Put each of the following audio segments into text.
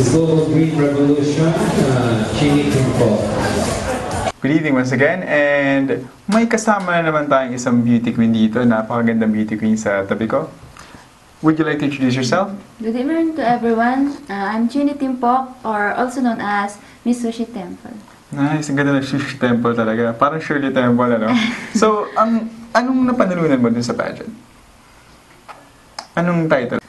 Let's go Green Revolution, Chini Kimpo. Good evening once again, and may kasama na naman tayong isang beauty queen dito, napakagandang beauty queen sa tabi ko. Would you like to introduce yourself? Good evening to everyone. I'm Chini Timpok, or also known as Miss Sushi Temple. Nice, ang ganda ng Sushi Temple talaga. Parang Shirley Temple, ano? So, anong napanalunan mo dun sa pageant? Anong title?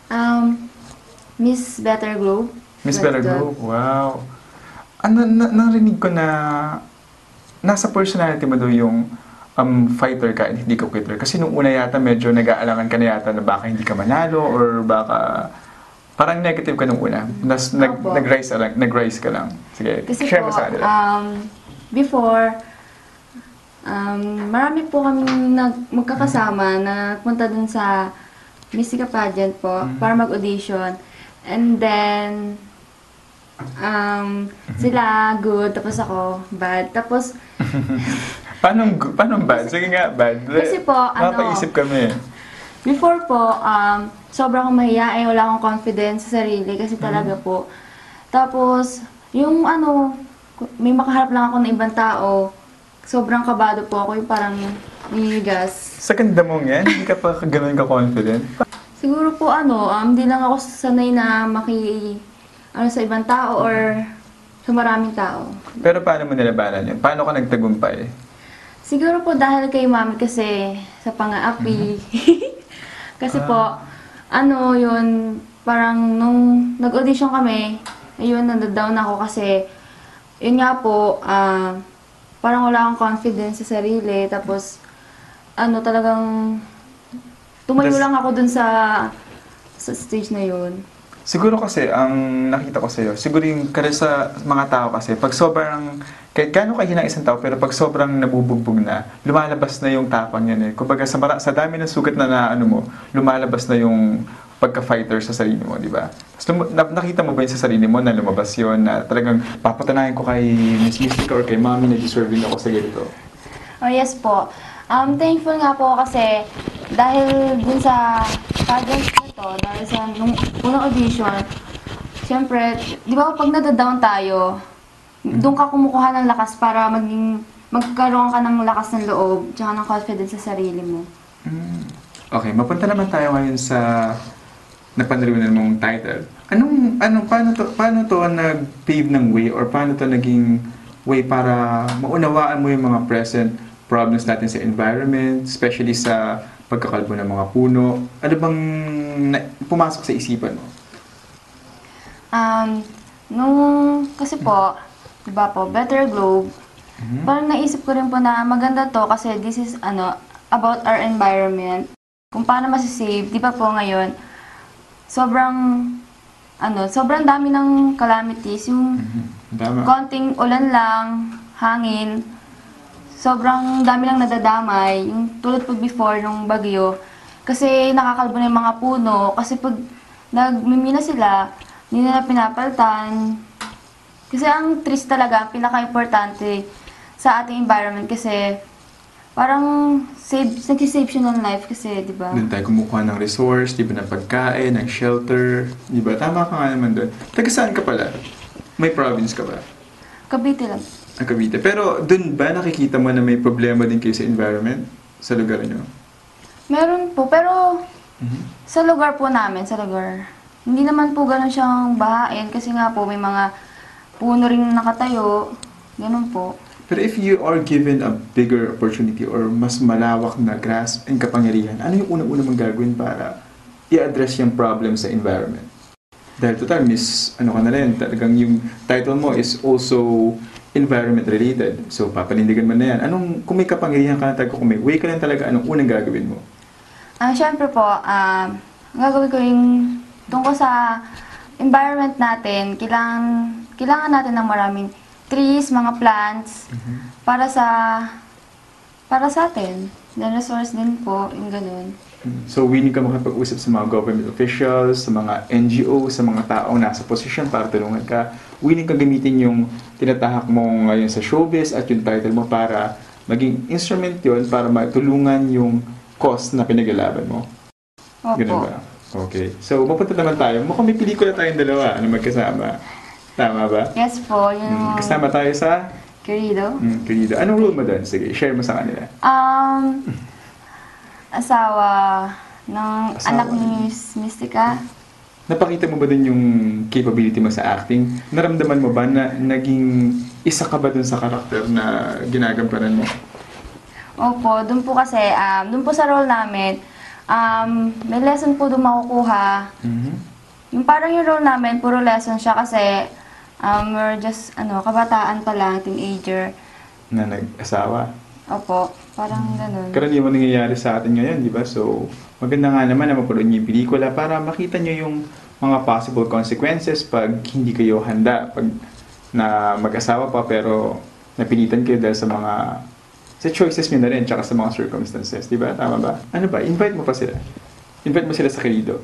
Miss Better Globe. Miss Better Globe, wow. Narinig ko na nasa personality mo daw yung fighter ka and hindi ka quitter. Kasi nung una yata medyo nag-aalangan ka na yata na baka hindi ka manalo or baka parang negative ka nung una. Nag-rise ka lang. Sige, Kasi share po, mo sa kanila. before, marami po kaming magkakasama na punta dun sa Mystica Pageant po para mag-audition. And then, sila good, tapos ako bad. Tapos, Paano bad? Sige nga, bad. Kasi po, Napaisip kami. before po, sobrang akong mahiyain, wala akong confidence sa sarili kasi talaga po. Tapos, yung may makaharap lang ako ng ibang tao, sobrang kabado po ako, yung parang ninigas. Sa ganda mong yan, hindi ka pa ganun ka-confident? Siguro po hindi lang ako sanay na sa ibang tao or sa maraming tao. Pero paano mo nilabanan yun? Paano ka nagtagumpay? Siguro po dahil kay mami kasi sa pang-aapi. Kasi po, yun, parang nung nag-audition kami, ayun, nadadown ako kasi, yun nga po, parang wala akong confidence sa sarili. Tapos, talagang, tumayo lang ako dun sa stage na yun. Siguro kasi, ang nakita ko sa'yo, siguro yung kada sa mga tao kasi, pag sobrang, kahit gaano kahina isang tao, pero pag sobrang nabubugbog na, lumalabas na yung tapang yan eh. Kumbaga sa dami ng sugat na mo, lumalabas na yung pagka-fighter sa sarili mo, di ba? Nakita mo ba yun sa sarili mo na lumabas yun, na talagang papatanayan ko kay Miss Mystica or kay Mami na deserving ako sa ganito? Oh, yes po. Thankful nga po kasi dahil din sa pageant na to, dahil sa nung unang audition, siyempre, di ba pag nadadown tayo, doon ka kumukuha ng lakas para magkaroon ka ng lakas ng loob, tsaka ng confidence sa sarili mo. Okay, mapunta naman tayo ngayon sa napanalunan mong title. Paano to nag-pave ng way or paano to naging way para maunawaan mo yung mga present problems natin sa environment, especially sa pagkakalbo ng mga puno? Ano bang pumasok sa isipan mo? Kasi po, di ba po, Better Globe, parang naisip ko rin po na maganda to kasi this is about our environment. Kung paano masisave, di ba po ngayon, sobrang dami ng calamities, yung konting ulan lang, hangin, sobrang dami lang nadadamay, yung tulad po before nung bagyo. Kasi nakakalbo na yung mga puno, kasi pag nagmimina sila, hindi nila pinapalitan. Kasi ang trees talaga, ang pinaka-importante sa ating environment kasi parang nag-save siya ng life kasi, di ba? Doon tayo kumukuha ng resource, di ba, ng pagkain, ng shelter, di ba? Tama ka nga naman doon. Taga saan ka pala? May province ka ba? Cavite lang. Ang Cavite. Pero doon ba nakikita mo na may problema din kayo sa environment? Sa lugar nyo? Meron po, pero sa lugar po namin, hindi naman po ganun siyang bahain kasi nga po may mga puno rin nakatayo, ganun po. Pero if you are given a bigger opportunity or mas malawak na grasp and kapangyarihan, ano yung unang-una mong gagawin para i-address yung problem sa environment? Dahil total, Miss, ka na rin, talagang yung title mo is also environment related. So, papanindigan mo na yan. Kung may kapangyarihan ka na talaga, kung may way ka lang talaga, anong unang gagawin mo? Siyempre po, gagawin ko yung tungkol sa environment natin, kailangan natin ng maraming trees, mga plants, para sa atin. Then resource din po, yung ganun. So, willing ka makipag-usap sa mga government officials, sa mga NGO, sa mga taong nasa posisyon para tulungan ka. Willing ka gamitin yung tinatahak mo ngayon sa showbiz at yung title mo para maging instrument yon para matulungan yung cause na pinaglalaban mo. Opo. Ganun ba? Okay. So, mapunta naman tayo. Mukhang may pelikula tayong dalawa na magkasama. Tama ba? Yes po, yung Kasama tayo sa querido. Querido. Anong role mo doon? Sige, share mo sa kanila. Asawa ng Asawa. anak ni Miss Mystica. Napakita mo ba din yung capability mo sa acting? Naramdaman mo ba na naging isa ka ba dun sa karakter na ginagampanan mo? Opo, dun po kasi, dun po sa role namin, may lesson po dun makukuha. Yung parang yung role namin, puro lesson siya kasi we're just, kabataan pa lang, teenager. Na nag-asawa? Opo, parang ganun. Karaniwan nangyayari sa atin ngayon, di ba? So, maganda nga naman na mapanood niyo yung pelikula para makita niyo yung mga possible consequences pag hindi kayo handa, pag na mag-asawa pa pero napilitan kayo dahil sa choices niyo na rin, tsaka sa mga circumstances, di ba? Tama ba? Ano ba? Invite mo pa sila. Invite mo sila sa Querido.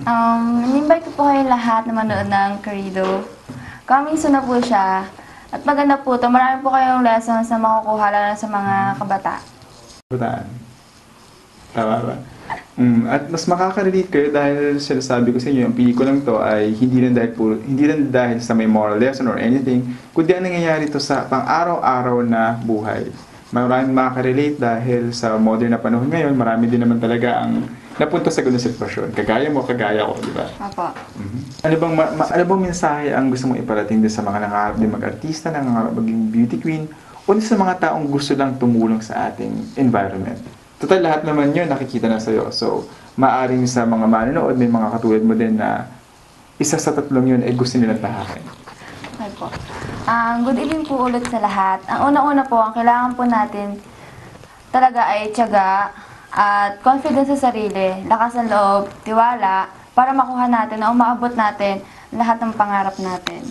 In-invite ko po kayo lahat na manood ng Querido. Coming soon na po siya. At maganda po to, marami po kayong lessons na makukuha lalo na sa mga kabata. Bataan. Tama ba? At mas makaka-relate kayo dahil sinasabi ko sa inyo, yung pelikulang to ay hindi lang dahil sa may moral lesson or anything, kundi ang nangyayari to sa pang-araw-araw na buhay. Maraming makaka-relate dahil sa modern na panahon ngayon, marami din naman talaga ang napunta sa ganung sitwasyon. Kagaya mo, kagaya ko, di ba? Opo. Ano bang mensahe ang gusto mong iparating din sa mga nangarap din mag-artista, nangarap maging beauty queen, o sa mga taong gusto lang tumulong sa ating environment? Total, lahat naman yun nakikita na sa'yo. So, maaring sa mga manonood, may mga katulad mo din na isa sa tatlong yun ay gusto nilang tahakin. Okay po. Good evening po ulit sa lahat. Ang una-una po, ang kailangan po natin talaga ay tiyaga at confidence sa sarili, lakas ng loob, tiwala, para makuha natin o maabot natin lahat ng pangarap natin.